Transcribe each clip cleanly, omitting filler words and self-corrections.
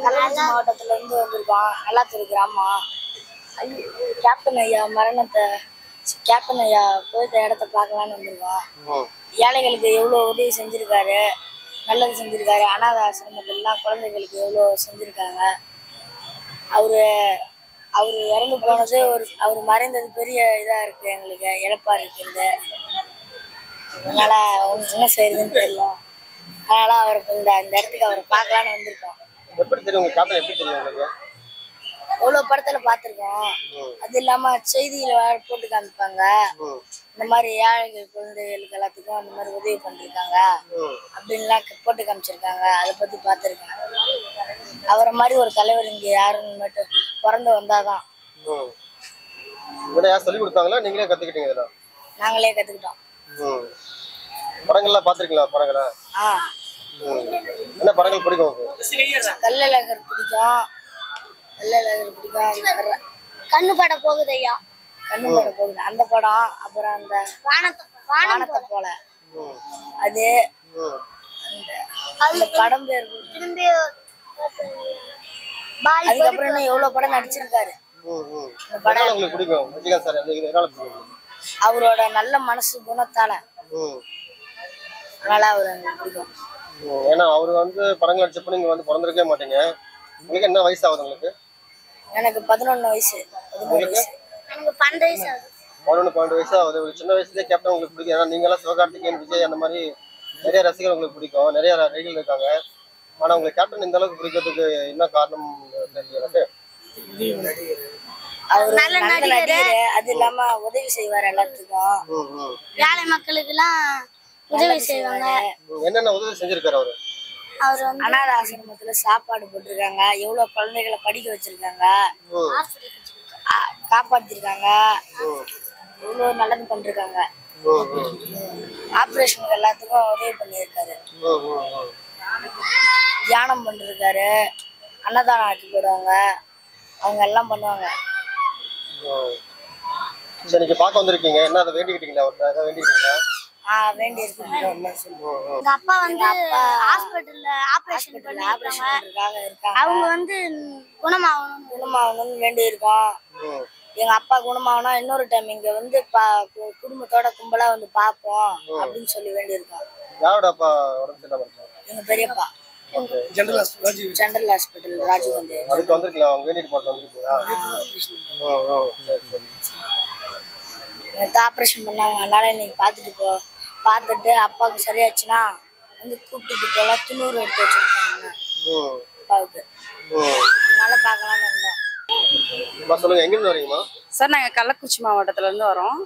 கள்ளக்குறிச்சி மாவட்டத்துல இருந்து வந்திருக்கோம். நல்லாத்தூர் கிராமம். கேப்டன் ஐயா மரணத்தை கேப்டன் ஐயா போயிட்ட இடத்த பார்க்கலான்னு வந்திருக்கோம். ஏழைகளுக்கு எவ்வளோ உதவி செஞ்சிருக்காரு, நல்லது செஞ்சிருக்காரு. அனாத ஆசிரமத்திலாம் குழந்தைகளுக்கு எவ்வளோ செஞ்சிருக்காங்க. அவரு அவர் இறந்து போனது அவர் மறைந்தது பெரிய இதாக இருக்குது, எங்களுக்கு இழப்பாக இருக்கிறது. அதனால என்ன செய்யறதுன்னு தெரியல. அதனால அவருக்கு இந்த இடத்துக்கு அவரை பார்க்கலான்னு வந்திருக்கோம். எப்படி தெரியும் உங்களுக்கு? எப்படி தெரியும் உங்களுக்கு? எவ்வளோ படத்துல பார்த்துருக்கோம். அது இல்லாம செய்தியில போட்டு காமிப்பாங்க. இந்த மாதிரி ஏழைகள் குழந்தைகளுக்கு எல்லாத்துக்கும் அந்த மாதிரி உதவி பண்ணிருக்காங்க அப்படின்லாம் போட்டு காமிச்சிருக்காங்க. அதை பத்தி பார்த்துருக்கேன். அவரை மாதிரி ஒரு தலைவர் இங்க யாருன்னு மட்டும் பிறந்து வந்தாதான். சொல்லி கொடுத்தாங்களா நீங்களே கத்துக்கிட்டீங்க? நாங்களே கத்துக்கிட்டோம். படங்கள்லாம் பார்த்துருக்கீங்களா? படங்களா என்ன படங்கள் பிடிக்கும்? கள்ளழகர் பிடிக்கும். கள்ளழகர் பிடிக்கும். கண்ணு பட போகுது ஐயா, கண்ணு பட போகுது அந்த படம். அப்புறம் அந்த வானத்தை போல அது அந்த படம் பேர். அதுக்கப்புறம் இன்னும் எவ்வளவு படம் நடிச்சிருக்காரு. அவரோட நல்ல மனசு குணத்தால அதனால அவரு பிடிக்கும். ஏன்னா அவரு படங்கள் நடிச்சப்ப நீங்க பிறந்திருக்கவே மாட்டீங்க. உங்களுக்கு என்ன வயசு ஆகுது? உங்களுக்கு? எனக்கு 11 வயசு. 12 வயசு ஆகுது. 12 வயசு ஆகுது. சின்ன வயசுலேயே கேப்டன் உங்களுக்கு பிடிக்கும். ஏன்னா நீங்க எல்லாம் சிவகார்த்திகேயன், விஜய் அந்த மாதிரி நிறைய ரசிகர்கள் உங்களுக்கு பிடிக்கும், நிறைய நடிகர்கள் இருக்காங்க. ஆனா உங்களுக்கு கேப்டன் இந்த அளவுக்கு பிடிக்கிறதுக்கு என்ன காரணம் தெரியல. அவர் நல்ல நடிகர். அது இல்லாம உதவி செய்வார் எல்லாத்துக்கும். ஏழை மக்களுக்கு எல்லாம் உதவி செய்வாங்க. என்னென்ன உதவி செஞ்சிருக்காரு அவரு? அவர் அனாத ஆசிரமத்துல சாப்பாடு போட்டிருக்காங்க. எவ்வளவு குழந்தைகளை படிக்க வச்சிருக்காங்க, காப்பாத்திருக்காங்க. எவ்வளவு நல்லது பண்ணிருக்காங்க. ஆபரேஷனுக்கு எல்லாத்துக்கும் உதவி பண்ணியிருக்காரு. தியானம் பண்ணிருக்காரு. அன்னதானம் ஆக்கி போடுவாங்க. அவங்க எல்லாம் பண்ணுவாங்க. சரி, நீங்க பார்க்க வந்திருக்கீங்க. என்ன அதை வேண்டிக்கிட்டீங்களா? அவர்கிட்ட வேண்டிக்கிட்டீங்களா? வேண்டி இருக்கு. எங்க அப்பா ஹாஸ்பிட்டல்ல ஆபரேஷன் பண்ணிருக்காங்க. அவங்க குணமாகணும்னு வேண்டி இருக்கோம். எங்க அப்பா குணமாகணும். இன்னொரு டைம் இங்க குடும்பத்தோட கும்பலா பார்ப்போம் அப்படின்னு சொல்லி வேண்டி இருக்கோம். யாரோட அப்பா? எங்க பெரியப்பா. General hospital Rajiv Gandhi. அதுக்கு வந்திருக்கலாம். அவங்க வேண்டிட்டு பார்த்து வந்திருக்கீங்களா? ஆப்ரேஷன் பண்ணாங்க. அதனால இன்னைக்கு பார்த்துட்டு அப்பாவுக்கு சரியாச்சுன்னா கூப்பிட்டுட்டு போலாம். துணூறு எடுத்து வச்சிருக்காங்க அப்பாவுக்கு. அதனால பார்க்கலான்னு இருந்தோம். சொல்லுங்க, எங்கிருந்து வரீங்கம்மா? சார், நாங்கள் கள்ளக்குறிச்சி மாவட்டத்துல இருந்து வரோம்.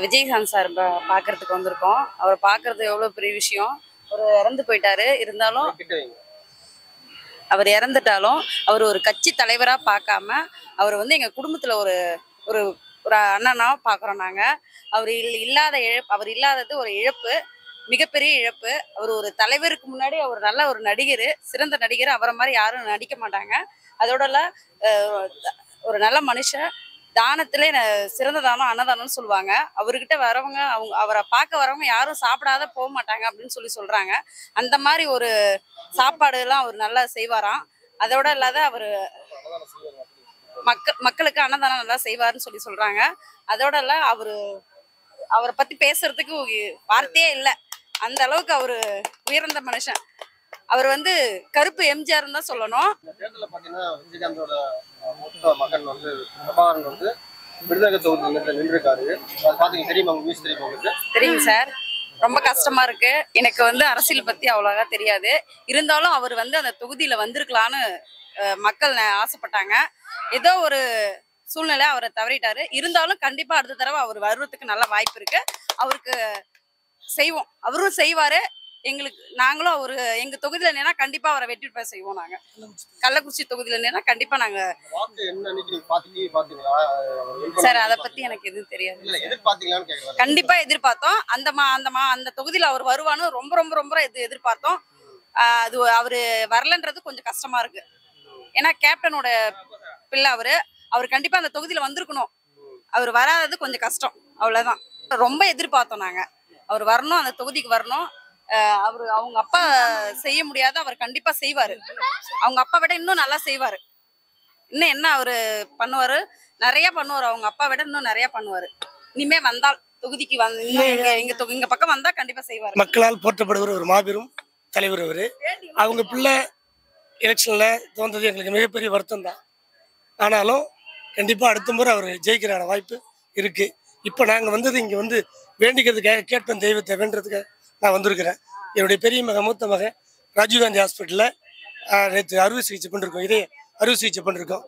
விஜயகாந்த் சார் பார்க்கறதுக்கு வந்திருக்கோம். அவரை பார்க்கறது எவ்வளோ பெரிய விஷயம். அவர் இறந்து போயிட்டாரு. இருந்தாலும் அவர் இறந்துட்டாலும் அவர் ஒரு கட்சி தலைவராக பார்க்காம அவர் எங்கள் குடும்பத்தில் ஒரு ஒரு ஒரு அண்ணனா பார்க்குறோம் நாங்கள். அவர் இல்லாதது ஒரு இழப்பு, மிகப்பெரிய இழப்பு. அவர் ஒரு தலைவருக்கு முன்னாடி அவர் நல்ல ஒரு நடிகர், சிறந்த நடிகர். அவரை மாதிரி யாரும் நடிக்க மாட்டாங்க. அதோட ஒரு நல்ல மனுஷன். தானத்திலே சிறந்த தானம் அன்னதானம்னு சொல்லுவாங்க. அவர்கிட்ட வரவங்க அவரை பார்க்க வரவங்க யாரும் சாப்பிடாத போக மாட்டாங்க அப்படின்னு சொல்றாங்க. அந்த மாதிரி ஒரு சாப்பாடு எல்லாம் அவர் நல்லா செய்வாராம். அதோட இல்லாத அவர் மக்களுக்கு அன்னதானம் நல்லா செய்வாருன்னு சொல்றாங்க. அதோட இல்ல அவரை பத்தி பேசுறதுக்கு வார்த்தையே இல்லை. அந்த அளவுக்கு அவரு உயர்ந்த மனுஷன். அவர் கருப்பு எம்ஜிஆர் தான் சொல்லணும். விஜயகாந்தோட மகன் பிரபாகரன் விருதுநகர் தொகுதியில் நின்றுருக்காரு. தெரியுங்க சார். ரொம்ப கஷ்டமா இருக்கு. எனக்கு அரசியல் பத்தி அவ்வளவா தெரியாது. இருந்தாலும் அவர் அந்த தொகுதியில வந்திருக்கலான்னு மக்கள் ஆசைப்பட்டாங்க. ஏதோ ஒரு சூழ்நிலை அவரை தவறிட்டாரு. இருந்தாலும் கண்டிப்பா அடுத்த தடவை அவர் வர்றதுக்கு நல்ல வாய்ப்பு இருக்கு. அவருக்கு செய்வோம். அவரும் செய்வாரு. நாங்களும் எங்க தொகுதியில நின்னா கண்டிப்பா அவரை வெற்றி பெற செய்வோம். நாங்க கள்ளக்குறிச்சி தொகுதியில நின்னா கண்டிப்பா நாங்க. சார், அதை பத்தி எனக்கு எதுவும் தெரியாது. கண்டிப்பா எதிர்பார்த்தோம். அந்த தொகுதியில அவர் வருவான்னு ரொம்ப ரொம்ப ரொம்ப எதிர்பார்த்தோம். அது அவரு வரலன்றது கொஞ்சம் கஷ்டமா இருக்கு. ஏன்னா கேப்டனோட பிள்ளை அவர் கண்டிப்பா அந்த தொகுதியில வந்திருக்கணும். அவர் வராதது கொஞ்சம் கஷ்டம். அவ்வளவுதான். ரொம்ப எதிர்பார்த்தோம் நாங்க. அவர் வரணும், அந்த தொகுதிக்கு வரணும். அவங்க அப்பா செய்ய முடியாத அவர் கண்டிப்பா செய்வாரு. அவங்க அப்பா விட இன்னும் நல்லா செய்வாரு. இன்னும் என்ன அவரு பண்ணுவாரு, நிறைய பண்ணுவாரு. அவங்க அப்பா விட இன்னும் நிறைய பண்ணுவாரு. இனிமே வந்தால் தொகுதிக்கு எங்க பக்கம் வந்தா கண்டிப்பா செய்வாரு. மக்களால் போற்றப்படுகிற ஒரு மாபெரும் தலைவர் அவரு. அவங்க பிள்ளை எலெக்ஷன்ல தோன்றது எங்களுக்கு மிகப்பெரிய வருத்தம் தான். ஆனாலும் கண்டிப்பா அடுத்த முறை அவர் ஜெயிக்கிறான வாய்ப்பு இருக்கு. இப்போ நாங்கள் வந்தது இங்கே வந்து வேண்டிக்கிறதுக்காக, கேட்பேன் தெய்வத்தை வேண்டுறதுக்காக நான் வந்திருக்கிறேன். என்னுடைய பெரிய மூத்த மகன் ராஜீவ்காந்தி ஹாஸ்பிட்டலில் நேற்று அறுவை சிகிச்சை பண்ணிருக்கோம், இதே அறுவை சிகிச்சை பண்ணிருக்கோம்.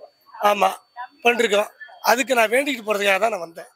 ஆமாம் பண்ணிருக்கோம். அதுக்கு நான் வேண்டிக்கிட்டு போகிறதுக்காக தான் நான் வந்தேன்.